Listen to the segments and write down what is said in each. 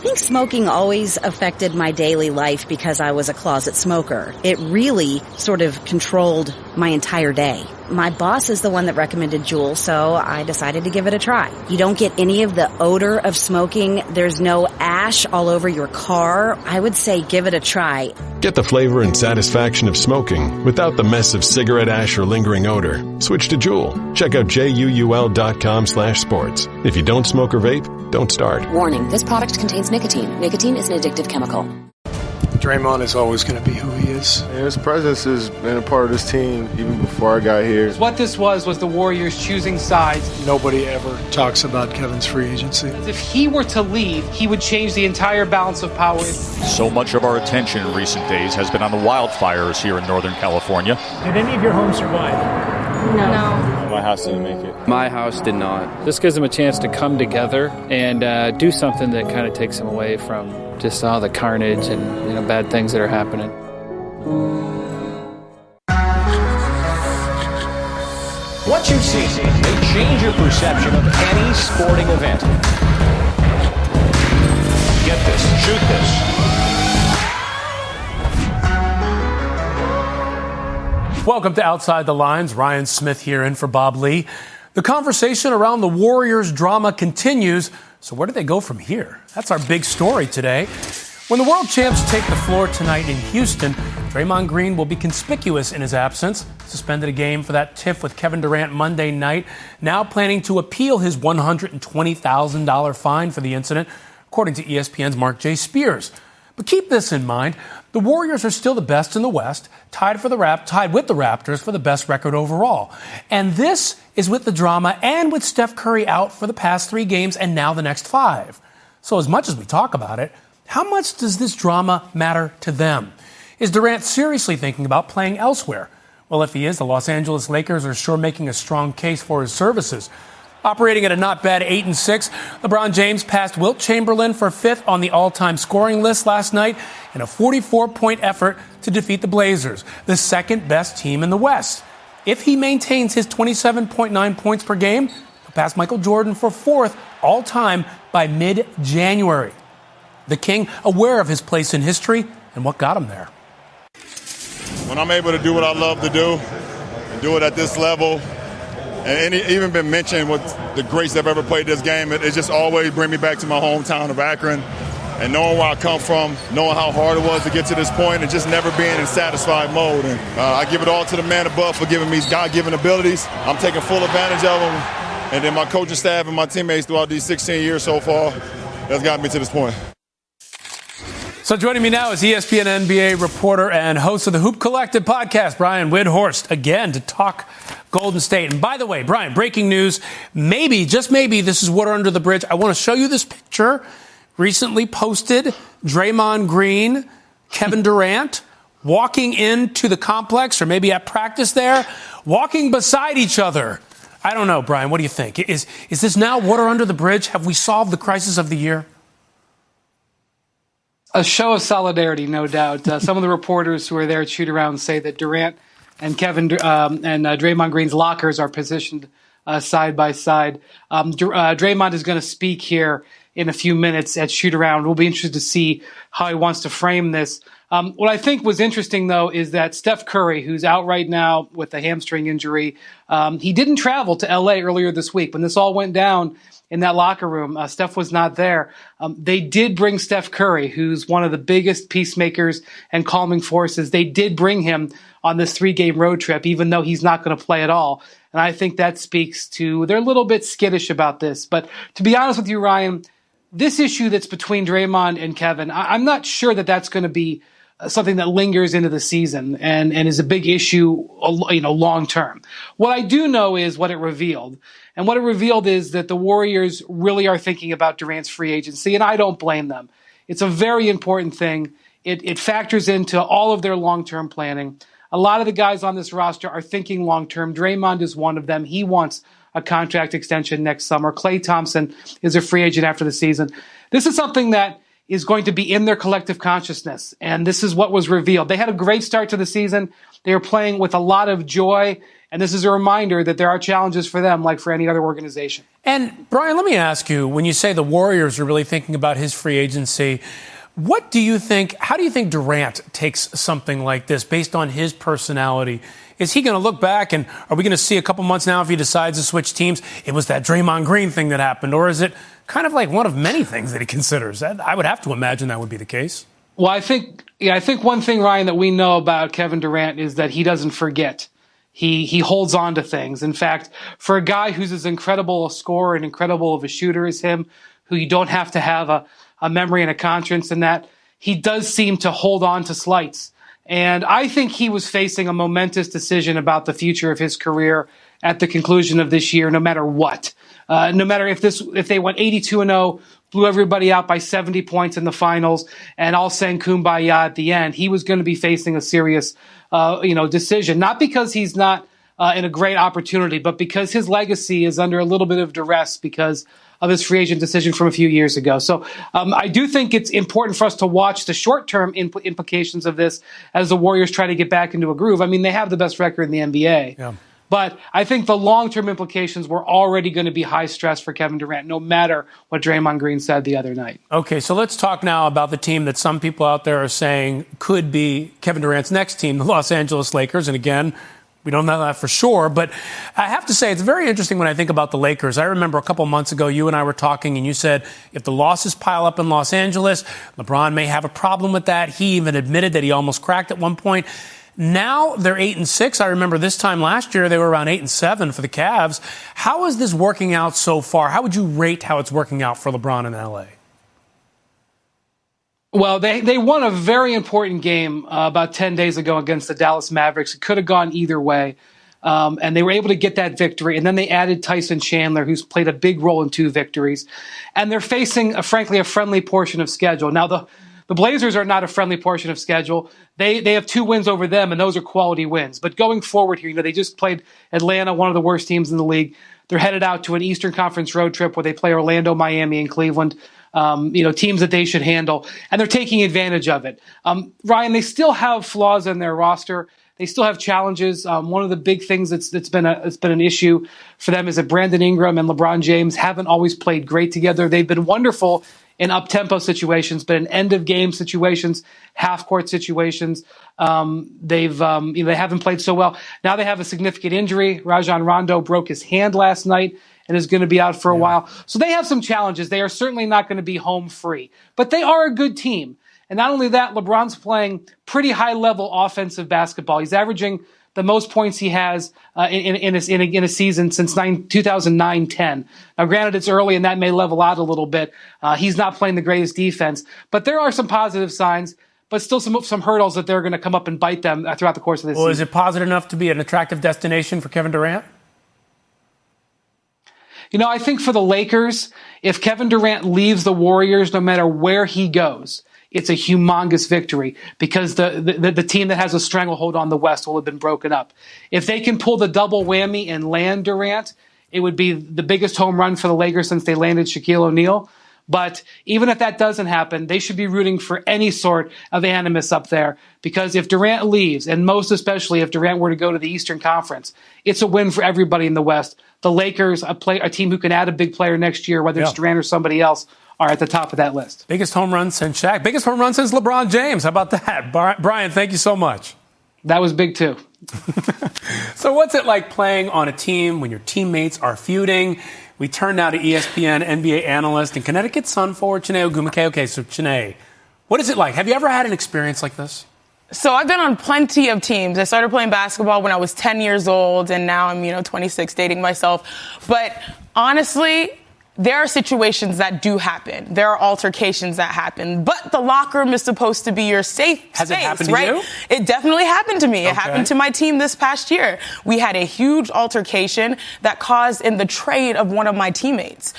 think smoking always affected my daily life because I was a closet smoker. It really sort of controlled my entire day. My boss is the one that recommended Juul, so I decided to give it a try. You don't get any of the odor of smoking. There's no ash all over your car. I would say give it a try. Get the flavor and satisfaction of smoking without the mess of cigarette ash or lingering odor. Switch to Juul. Check out JUUL.com/sports. If you don't smoke or vape, don't start. Warning, this product contains nicotine. Nicotine is an addictive chemical. Draymond is always going to be who he is. His presence has been a part of this team even before I got here. What this was the Warriors choosing sides. Nobody ever talks about Kevin's free agency. If he were to leave, he would change the entire balance of power. So much of our attention in recent days has been on the wildfires here in Northern California. Did any of your homes survive? No. My house didn't make it. My house did not. This gives them a chance to come together and do something that kind of takes them away from just all the carnage and bad things that are happening. What you've seen may change your perception of any sporting event. Get this, shoot this. Welcome to Outside the Lines. Ryan Smith here in for Bob Lee. The conversation around the Warriors drama continues. So where do they go from here? That's our big story today. When the world champs take the floor tonight in Houston, Draymond Green will be conspicuous in his absence. Suspended a game for that tiff with Kevin Durant Monday night. Now planning to appeal his $120,000 fine for the incident, according to ESPN's Mark J. Spears. But keep this in mind. The Warriors are still the best in the West, tied with the Raptors for the best record overall. And this is with the drama and with Steph Curry out for the past 3 games and now the next 5. So as much as we talk about it, how much does this drama matter to them? Is Durant seriously thinking about playing elsewhere? Well, if he is, the Los Angeles Lakers are sure making a strong case for his services. Operating at a not bad 8-6, LeBron James passed Wilt Chamberlain for 5th on the all-time scoring list last night in a 44-point effort to defeat the Blazers, the second best team in the West. If he maintains his 27.9 points per game, he'll pass Michael Jordan for 4th all-time by mid-January. The King aware of his place in history and what got him there. When I'm able to do what I love to do and do it at this level, and even been mentioned with the greats that have ever played this game, it just always bring me back to my hometown of Akron. And knowing where I come from, knowing how hard it was to get to this point, and just never being in satisfied mode. And I give it all to the man above for giving me his God-given abilities. I'm taking full advantage of them. And then my coaching staff and my teammates throughout these 16 years so far, that's gotten me to this point. So joining me now is ESPN NBA reporter and host of the Hoop Collective podcast, Brian Windhorst, again to talk Golden State. And by the way, Brian, breaking news, maybe, just maybe, this is water under the bridge. I want to show you this picture recently posted. Draymond Green, Kevin Durant, walking into the complex or maybe at practice there, walking beside each other. I don't know, Brian, what do you think? Is this now water under the bridge? Have we solved the crisis of the year? A show of solidarity, no doubt. Some of the reporters who are there at shoot-around say that Durant and Draymond Green's lockers are positioned side by side. Draymond is going to speak here in a few minutes at shoot-around. We'll be interested to see how he wants to frame this. What I think was interesting, though, is that Steph Curry, who's out right now with a hamstring injury, he didn't travel to L.A. earlier this week. When this all went down in that locker room, Steph was not there. They did bring Steph Curry, who's one of the biggest peacemakers and calming forces. They did bring him on this 3-game road trip, even though he's not going to play at all. And I think that speaks to they're a little bit skittish about this. But to be honest with you, Ryan, this issue that's between Draymond and Kevin, I'm not sure that that's going to be something that lingers into the season and is a big issue, long term. What I do know is what it revealed. And what it revealed is that the Warriors really are thinking about Durant's free agency, and I don't blame them. It's a very important thing. It factors into all of their long-term planning. A lot of the guys on this roster are thinking long-term. Draymond is one of them. He wants a contract extension next summer. Klay Thompson is a free agent after the season. This is something that is going to be in their collective consciousness, and this is what was revealed. They had a great start to the season. They were playing with a lot of joy And this is a reminder that there are challenges for them like for any other organization. And, Brian, let me ask you, when you say the Warriors are really thinking about his free agency, how do you think Durant takes something like this based on his personality? Is he going to look back, and are we going to see a couple months now if he decides to switch teams? It was that Draymond Green thing that happened, or is it kind of like one of many things that he considers? I would have to imagine that would be the case. Well, I think one thing, Ryan, that we know about Kevin Durant is that he doesn't forget. He holds on to things. In fact, for a guy who's as incredible a scorer and incredible of a shooter as him, who you don't have to have a memory and a conscience in that, he does seem to hold on to slights. And I think he was facing a momentous decision about the future of his career at the conclusion of this year, no matter what. No matter if they went 82-0, blew everybody out by 70 points in the finals, and all sang kumbaya at the end, he was going to be facing a serious decision. Not because he's not in a great opportunity, but because his legacy is under a little bit of duress because of his free agent decision from a few years ago. So I do think it's important for us to watch the short-term implications of this as the Warriors try to get back into a groove. I mean, they have the best record in the NBA. Yeah. But I think the long-term implications were already going to be high stress for Kevin Durant, no matter what Draymond Green said the other night. Okay, so let's talk now about the team that some people out there are saying could be Kevin Durant's next team, the Los Angeles Lakers. And again, we don't know that for sure, but I have to say it's very interesting when I think about the Lakers. I remember a couple months ago, you and I were talking, and you said if the losses pile up in Los Angeles, LeBron may have a problem with that. He even admitted that he almost cracked at one point. Now they're 8-6. I remember this time last year they were around 8-7 for the Cavs. How is this working out so far? How would you rate how it's working out for LeBron in LA? Well, they won a very important game about 10 days ago against the Dallas Mavericks. It could have gone either way. And they were able to get that victory. And then they added Tyson Chandler, who's played a big role in 2 victories. And they're facing, frankly, a friendly portion of schedule. Now, the Blazers are not a friendly portion of schedule. They have 2 wins over them, and those are quality wins. But going forward here, they just played Atlanta, one of the worst teams in the league. They're headed out to an Eastern Conference road trip where they play Orlando, Miami, and Cleveland. Teams that they should handle, and they're taking advantage of it. Ryan, they still have flaws in their roster. They still have challenges. One of the big things that's been an issue for them is that Brandon Ingram and LeBron James haven't always played great together. They've been wonderful in up-tempo situations, but in end-of-game situations, half-court situations, they haven't played so well. Now they have a significant injury. Rajon Rondo broke his hand last night and is going to be out for a while. So they have some challenges. They are certainly not going to be home free, but they are a good team. And not only that, LeBron's playing pretty high-level offensive basketball. He's averaging the most points he has in a season since 2009-10. Now, granted, it's early and that may level out a little bit. He's not playing the greatest defense, but there are some positive signs, but still some hurdles that they're going to come up and bite them throughout the course of this season. Is it positive enough to be an attractive destination for Kevin Durant? I think for the Lakers, if Kevin Durant leaves the Warriors, no matter where he goes, it's a humongous victory because the team that has a stranglehold on the West will have been broken up. If they can pull the double whammy and land Durant, it would be the biggest home run for the Lakers since they landed Shaquille O'Neal. But even if that doesn't happen, they should be rooting for any sort of animus up there because if Durant leaves, and most especially if Durant were to go to the Eastern Conference, it's a win for everybody in the West. The Lakers, a team who can add a big player next year, whether it's Durant or somebody else, are at the top of that list. Biggest home run since Shaq. Biggest home run since LeBron James. How about that? Brian, thank you so much. That was big, too. So what's it like playing on a team when your teammates are feuding? We turn now to ESPN NBA analyst and Connecticut Sun forward Chiney Ogwumike. Okay, so Chiney, what is it like? Have you ever had an experience like this? So I've been on plenty of teams. I started playing basketball when I was 10 years old, and now I'm, 26, dating myself. But honestly, there are situations that do happen. There are altercations that happen. But the locker room is supposed to be your safe space, Has it happened right? to you? It definitely happened to me. It happened to my team this past year. We had a huge altercation that caused in the trade of one of my teammates.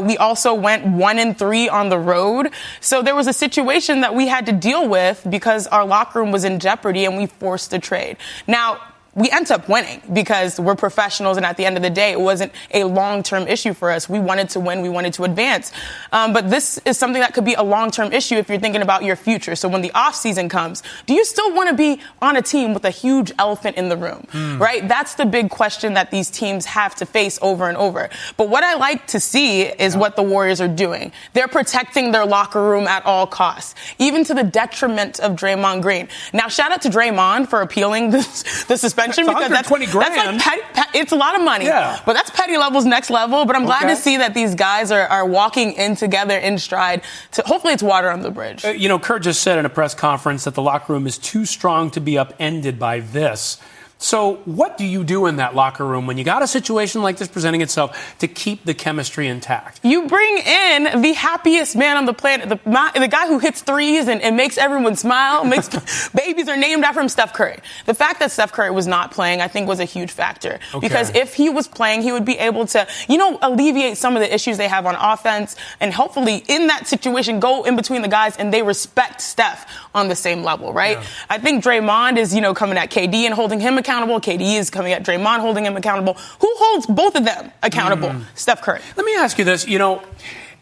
We also went 1-3 on the road. So there was a situation that we had to deal with because our locker room was in jeopardy and we forced the trade. Now, we end up winning because we're professionals, and at the end of the day, it wasn't a long-term issue for us. We wanted to win. We wanted to advance. But this is something that could be a long-term issue if you're thinking about your future. So when the offseason comes, do you still want to be on a team with a huge elephant in the room, right? That's the big question that these teams have to face over and over. But what I like to see is what the Warriors are doing. They're protecting their locker room at all costs, even to the detriment of Draymond Green. Now, shout out to Draymond for appealing the suspension. Because that's $120 grand. That's like it's a lot of money. Yeah. But that's petty levels next level. But I'm glad to see that these guys are walking in together in stride. Hopefully it's water on the bridge. Kerr just said in a press conference that the locker room is too strong to be upended by this. So what do you do in that locker room when you got a situation like this presenting itself to keep the chemistry intact? You bring in the happiest man on the planet, the guy who hits threes and makes everyone smile, makes babies are named after him, Steph Curry. The fact that Steph Curry was not playing, I think, was a huge factor. Okay. Because if he was playing, he would be able to, alleviate some of the issues they have on offense and hopefully in that situation go in between the guys and they respect Steph on the same level, right? Yeah. I think Draymond is, coming at KD and holding him accountable. KD is coming at Draymond, holding him accountable. Who holds both of them accountable? Steph Curry. Let me ask you this.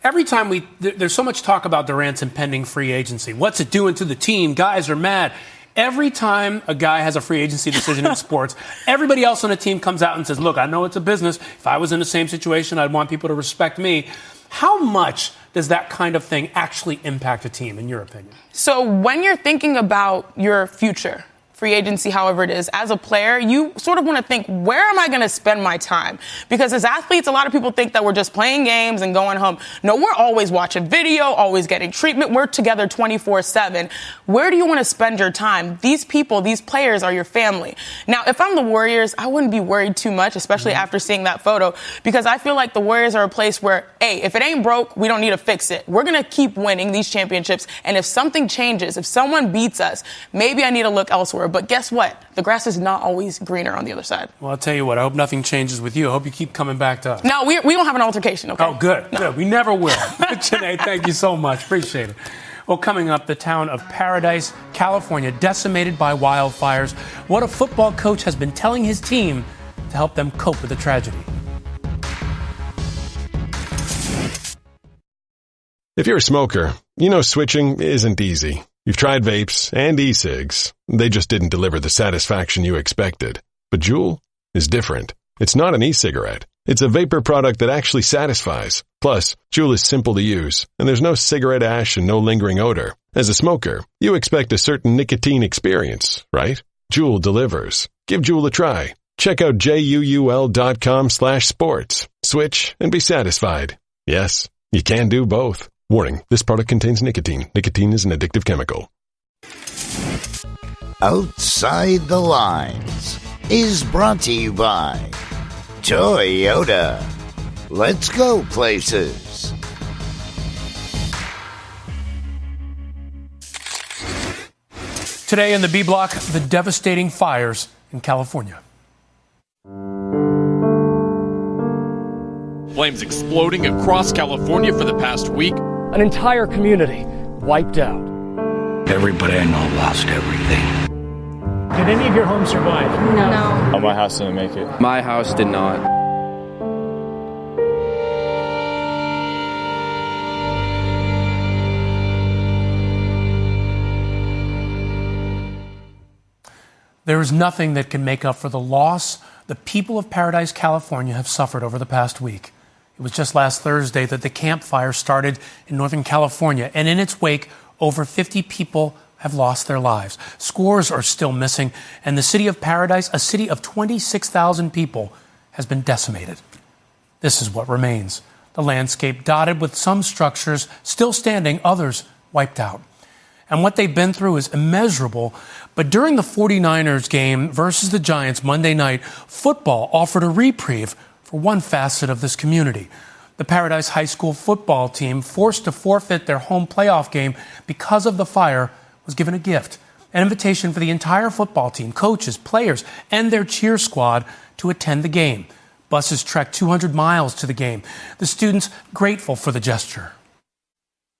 Every time there's so much talk about Durant's impending free agency. What's it doing to the team? Guys are mad. Every time a guy has a free agency decision in sports, everybody else on the team comes out and says, look, I know it's a business. If I was in the same situation, I'd want people to respect me. How much does that kind of thing actually impact a team, in your opinion? So when you're thinking about your future, free agency, however it is, as a player, you sort of want to think, where am I going to spend my time? Because as athletes, a lot of people think that we're just playing games and going home. No, we're always watching video, always getting treatment. We're together 24/7. Where do you want to spend your time? These people, these players are your family. Now, if I'm the Warriors, I wouldn't be worried too much, especially after seeing that photo, because I feel like the Warriors are a place where, hey, if it ain't broke, we don't need to fix it. We're going to keep winning these championships. And if something changes, if someone beats us, maybe I need to look elsewhere. But guess what? The grass is not always greener on the other side. Well, I'll tell you what. I hope nothing changes with you. I hope you keep coming back to us. No, we don't have an altercation, okay? Oh, good. No. Good. We never will. Janae, thank you so much. Appreciate it. Well, coming up, the town of Paradise, California, decimated by wildfires. What a football coach has been telling his team to help them cope with the tragedy. If you're a smoker, you know switching isn't easy. You've tried vapes and e-cigs. They just didn't deliver the satisfaction you expected. But Juul is different. It's not an e-cigarette. It's a vapor product that actually satisfies. Plus, Juul is simple to use, and there's no cigarette ash and no lingering odor. As a smoker, you expect a certain nicotine experience, right? Juul delivers. Give Juul a try. Check out JUUL.com/sports. Switch and be satisfied. Yes, you can do both. Warning, this product contains nicotine. Nicotine is an addictive chemical. Outside the Lines is brought to you by Toyota. Let's go places. Today in the B Block, the devastating fires in California. Flames exploding across California for the past week. An entire community wiped out. Everybody I know lost everything. Did any of your homes survive? No. Oh, my house didn't make it. My house did not. There is nothing that can make up for the loss the people of Paradise, California have suffered over the past week. It was just last Thursday that the Camp Fire started in Northern California, and in its wake, over 50 people have lost their lives. Scores are still missing, and the city of Paradise, a city of 26,000 people, has been decimated. This is what remains. The landscape dotted with some structures still standing, others wiped out. And what they've been through is immeasurable. But during the 49ers game versus the Giants Monday night, football offered a reprieve for one facet of this community. The Paradise High School football team, forced to forfeit their home playoff game because of the fire, was given a gift, an invitation for the entire football team, coaches, players, and their cheer squad to attend the game. Buses trekked 200 miles to the game. The students grateful for the gesture.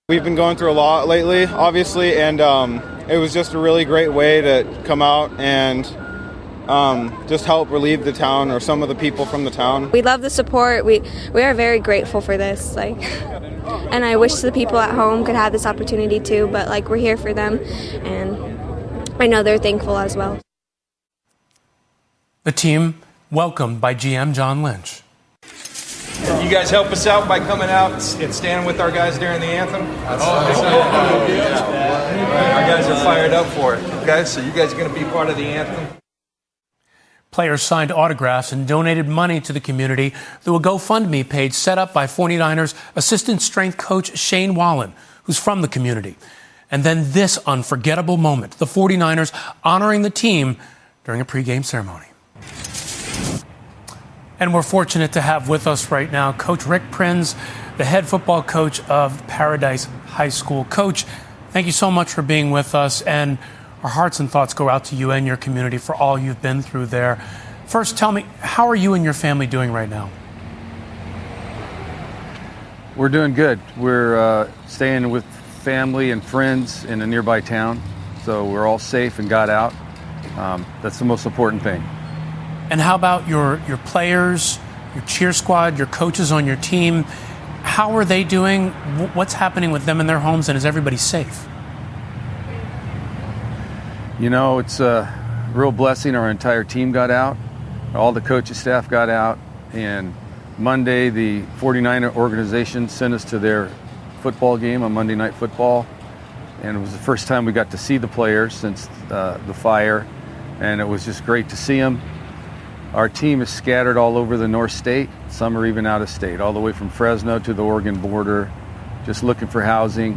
We've been going through a lot lately, obviously, and it was just a really great way to come out and just help relieve the town or some of the people from the town. We love the support. We are very grateful for this. And I wish the people at home could have this opportunity too. But we're here for them, and I know they're thankful as well. The team welcomed by GM John Lynch. You guys help us out by coming out and standing with our guys during the anthem. Our guys are fired up for it. Okay, so you guys are going to be part of the anthem. Players signed autographs and donated money to the community through a GoFundMe page set up by 49ers assistant strength coach Shane Wallen, who's from the community. And then this unforgettable moment, the 49ers honoring the team during a pregame ceremony. And we're fortunate to have with us right now Coach Rick Prinz, the head football coach of Paradise High School. Coach, thank you so much for being with us, and our hearts and thoughts go out to you and your community for all you've been through there. First, tell me, how are you and your family doing right now? We're doing good. We're staying with family and friends in a nearby town, so we're all safe and got out. That's the most important thing. And how about your players, your cheer squad, your coaches on your team? How are they doing? What's happening with them in their homes, and is everybody safe? You know, it's a real blessing. Our entire team got out. All the coaching staff got out. And Monday, the 49er organization sent us to their football game on Monday Night Football. And it was the first time we got to see the players since the fire. And it was just great to see them. Our team is scattered all over the North State. Some are even out of state, all the way from Fresno to the Oregon border, just looking for housing.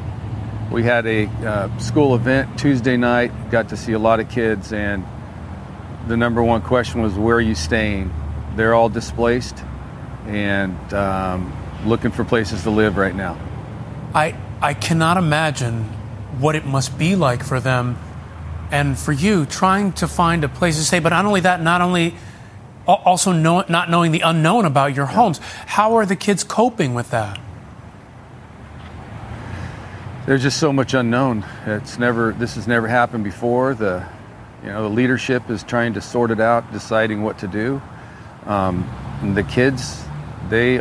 We had a school event Tuesday night, got to see a lot of kids, and the number one question was, where are you staying? They're all displaced and looking for places to live right now. I cannot imagine what it must be like for them and for you trying to find a place to stay, but not only that, also not knowing the unknown about your homes. How are the kids coping with that? There's just so much unknown. This has never happened before. The leadership is trying to sort it out, deciding what to do. And the kids, they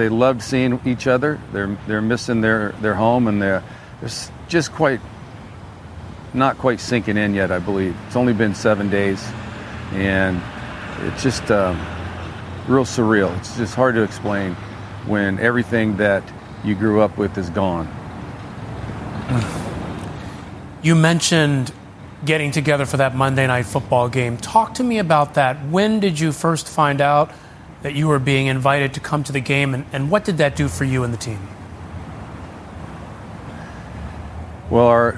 loved seeing each other. They're missing their home, and they're just not quite sinking in yet, I believe. It's only been 7 days, and it's just real surreal. It's just hard to explain when everything that you grew up with is gone. You mentioned getting together for that Monday Night Football game. Talk to me about that. When did you first find out that you were being invited to come to the game, and what did that do for you and the team? Well, our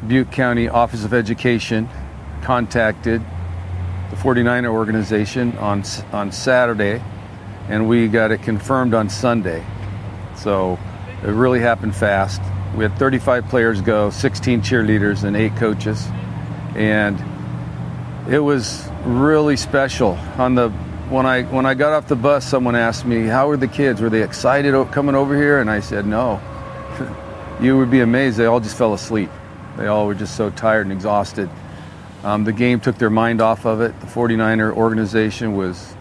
Butte County Office of Education contacted the 49er organization on Saturday, and we got it confirmed on Sunday. So it really happened fast. We had 35 players go, 16 cheerleaders, and 8 coaches. And it was really special. When I got off the bus, someone asked me, how were the kids? Were they excited coming over here? And I said, no. You would be amazed. They all just fell asleep. They all were just so tired and exhausted. The game took their mind off of it. The 49er organization was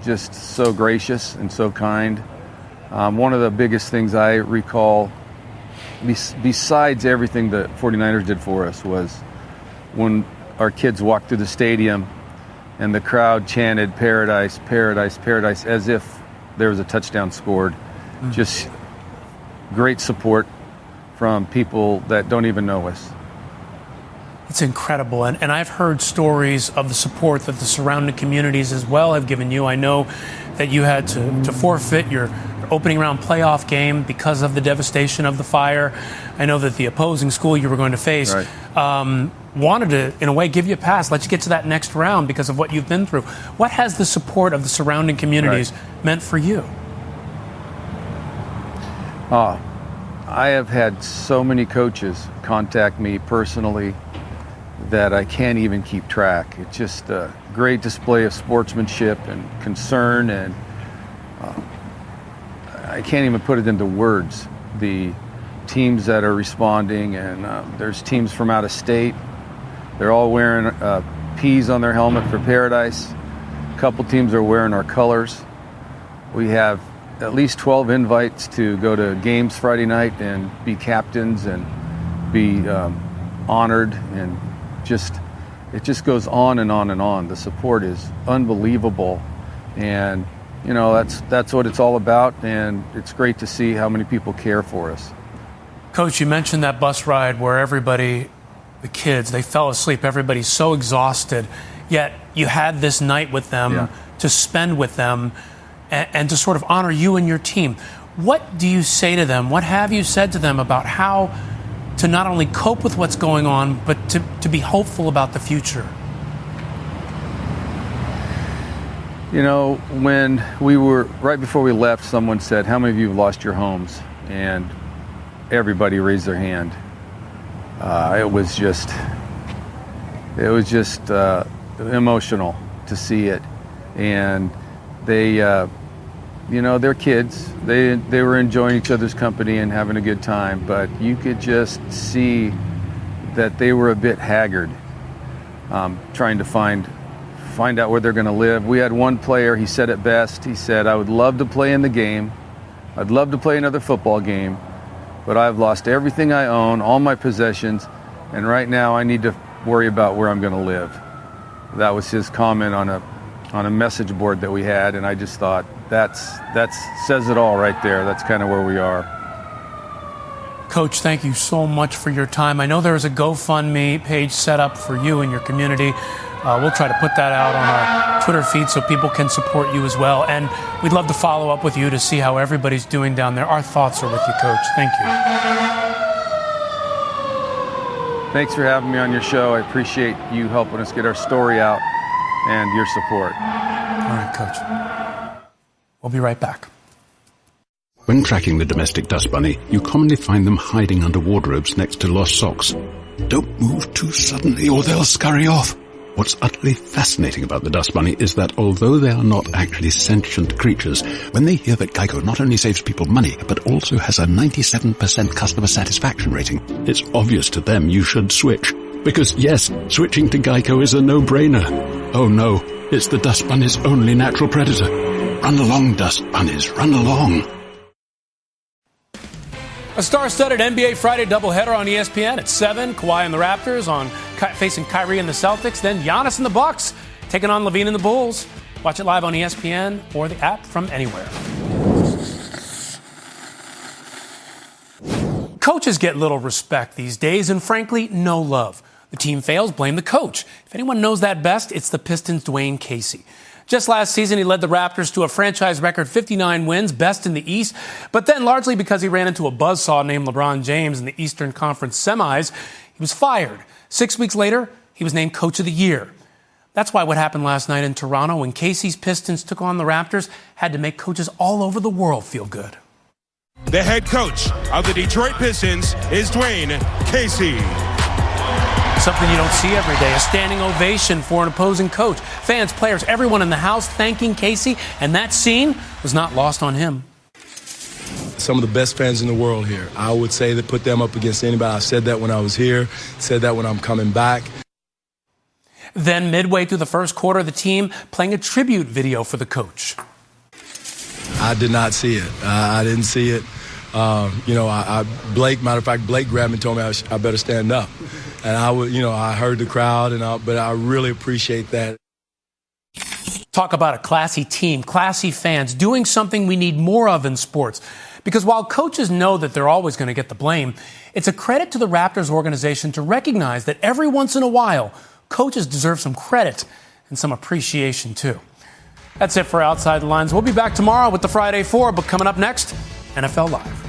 just so gracious and so kind. One of the biggest things I recall, besides everything the 49ers did for us, was when our kids walked through the stadium and the crowd chanted "Paradise, Paradise, Paradise" as if there was a touchdown scored. Just great support from people that don't even know us. It's incredible, and I've heard stories of the support that the surrounding communities as well have given you. I know that you had to forfeit your opening round playoff game because of the devastation of the fire. I know that the opposing school you were going to face wanted to, in a way, give you a pass. Let's get to that next round because of what you've been through. What has the support of the surrounding communities meant for you? I have had so many coaches contact me personally that I can't even keep track. It's just a great display of sportsmanship and concern, and I can't even put it into words. The teams that are responding, and there's teams from out of state, They're all wearing P's on their helmet for Paradise. A couple teams are wearing our colors. We have at least 12 invites to go to games Friday night and be captains and be honored, and it just goes on and on and on. The support is unbelievable, and that's what it's all about, and it's great to see how many people care for us. Coach, you mentioned that bus ride where everybody, the kids, they fell asleep. Everybody's so exhausted, yet you had this night with them to spend with them and to sort of honor you and your team. What do you say to them? What have you said to them about how to not only cope with what's going on, but to be hopeful about the future? When we were, right before we left, someone said, how many of you have lost your homes? And everybody raised their hand. It was just emotional to see it. And they're kids. They were enjoying each other's company and having a good time, but you could just see that they were a bit haggard, trying to find out where they're going to live. We had one player, he said it best. He said, I would love to play in the game. I'd love to play another football game, but I've lost everything I own, all my possessions, and right now I need to worry about where I'm going to live. That was his comment on a message board that we had, and I just thought, that says it all right there. That's kind of where we are. Coach, thank you so much for your time. I know there is a GoFundMe page set up for you and your community. We'll try to put that out on our Twitter feed so people can support you as well. And we'd love to follow up with you to see how everybody's doing down there. Our thoughts are with you, Coach. Thank you. Thanks for having me on your show. I appreciate you helping us get our story out and your support. All right, Coach. We'll be right back. When tracking the domestic dust bunny, you commonly find them hiding under wardrobes next to lost socks. Don't move too suddenly or they'll scurry off. What's utterly fascinating about the dust bunny is that although they are not actually sentient creatures, when they hear that Geico not only saves people money, but also has a 97% customer satisfaction rating, it's obvious to them you should switch. Because yes, switching to Geico is a no-brainer. Oh no, it's the dust bunny's only natural predator. Run along, dust bunnies, run along. A star-studded NBA Friday doubleheader on ESPN at 7. Kawhi and the Raptors facing Kyrie and the Celtics. Then Giannis and the Bucks taking on LaVine and the Bulls. Watch it live on ESPN or the app from anywhere. Coaches get little respect these days and, frankly, no love. The team fails, blame the coach. If anyone knows that best, it's the Pistons' Dwayne Casey. Just last season, he led the Raptors to a franchise record 59 wins, best in the East. But then, largely because he ran into a buzzsaw named LeBron James in the Eastern Conference semis, he was fired. 6 weeks later, he was named Coach of the Year. That's why what happened last night in Toronto when Casey's Pistons took on the Raptors had to make coaches all over the world feel good. The head coach of the Detroit Pistons is Dwayne Casey. Something you don't see every day, a standing ovation for an opposing coach. Fans, players, everyone in the house thanking Casey, and that scene was not lost on him. Some of the best fans in the world here. I would say that put them up against anybody. I said that when I was here, said that when I'm coming back. Then midway through the first quarter, the team playing a tribute video for the coach. I did not see it. I didn't see it. Blake, matter of fact, Blake grabbed me and told me I better stand up. And I heard the crowd, but I really appreciate that. Talk about a classy team, classy fans, doing something we need more of in sports. Because while coaches know that they're always going to get the blame, it's a credit to the Raptors organization to recognize that every once in a while, coaches deserve some credit and some appreciation too. That's it for Outside the Lines. We'll be back tomorrow with the Friday Four, but coming up next, NFL Live.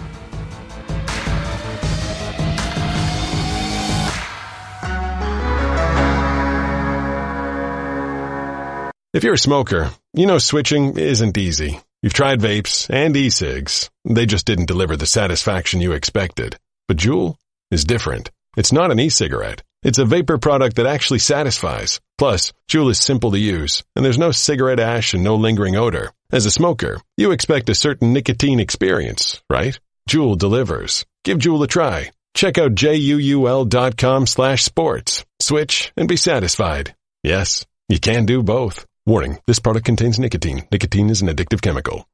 If you're a smoker, you know switching isn't easy. You've tried vapes and e-cigs. They just didn't deliver the satisfaction you expected. But Juul is different. It's not an e-cigarette. It's a vapor product that actually satisfies. Plus, Juul is simple to use, and there's no cigarette ash and no lingering odor. As a smoker, you expect a certain nicotine experience, right? Juul delivers. Give Juul a try. Check out JUUL.com/sports. Switch and be satisfied. Yes, you can do both. Warning, this product contains nicotine. Nicotine is an addictive chemical.